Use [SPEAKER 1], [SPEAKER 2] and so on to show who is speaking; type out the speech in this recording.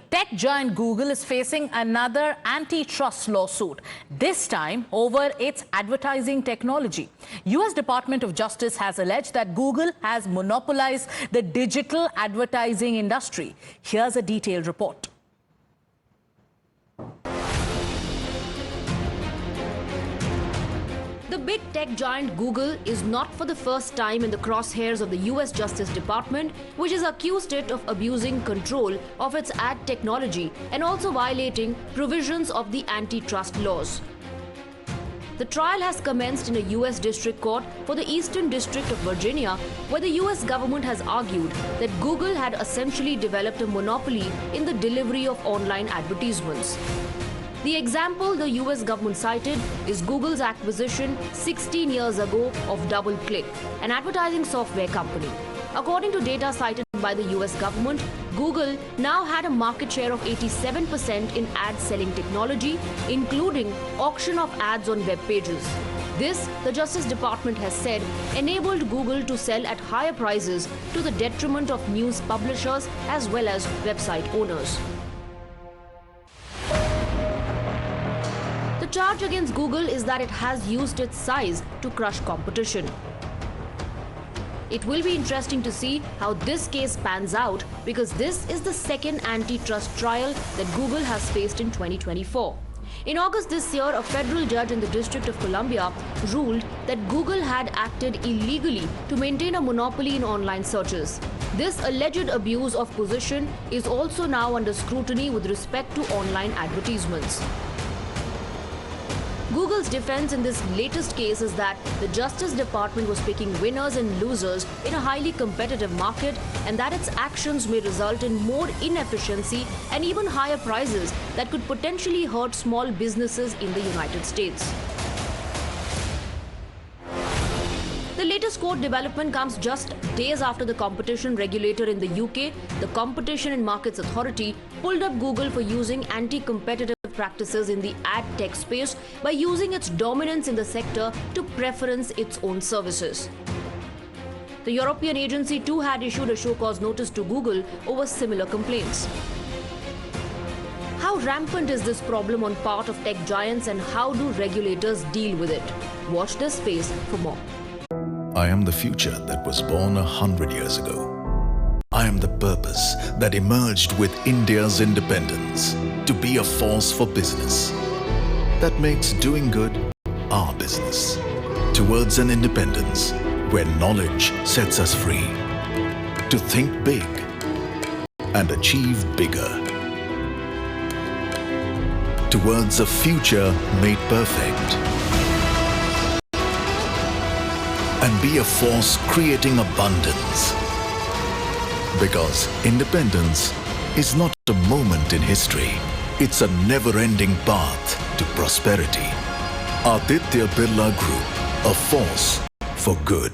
[SPEAKER 1] Tech giant Google is facing another antitrust lawsuit, this time over its advertising technology. US Department of Justice has alleged that Google has monopolized the digital advertising industry. Here's a detailed report.
[SPEAKER 2] The big tech giant Google is not for the first time in the crosshairs of the US Justice Department, which has accused it of abusing control of its ad technology and also violating provisions of the antitrust laws. The trial has commenced in a US District Court for the Eastern District of Virginia, where the US government has argued that Google had essentially developed a monopoly in the delivery of online advertisements. The example the US government cited is Google's acquisition 16 years ago of DoubleClick, an advertising software company. According to data cited by the US government, Google now had a market share of 87% in ad selling technology, including auction of ads on web pages. This, the Justice Department has said, enabled Google to sell at higher prices to the detriment of news publishers as well as website owners. The charge against Google is that it has used its size to crush competition. It will be interesting to see how this case pans out, because this is the second antitrust trial that Google has faced in 2024. In August this year, a federal judge in the District of Columbia ruled that Google had acted illegally to maintain a monopoly in online searches. This alleged abuse of position is also now under scrutiny with respect to online advertisements. Google's defense in this latest case is that the Justice Department was picking winners and losers in a highly competitive market, and that its actions may result in more inefficiency and even higher prices that could potentially hurt small businesses in the United States. The latest court development comes just days after the competition regulator in the UK, the Competition and Markets Authority, pulled up Google for using anti-competitive practices in the ad tech space by using its dominance in the sector to preference its own services. The European agency too had issued a show cause notice to Google over similar complaints. How rampant is this problem on part of tech giants, and how do regulators deal with it? Watch this space for more.
[SPEAKER 3] I am the future that was born 100 years ago. I am the purpose that emerged with India's independence, to be a force for business that makes doing good our business. Towards an independence where knowledge sets us free to think big and achieve bigger. Towards a future made perfect and be a force creating abundance. Because independence is not a moment in history, it's a never-ending path to prosperity. Aditya Birla Group, a force for good.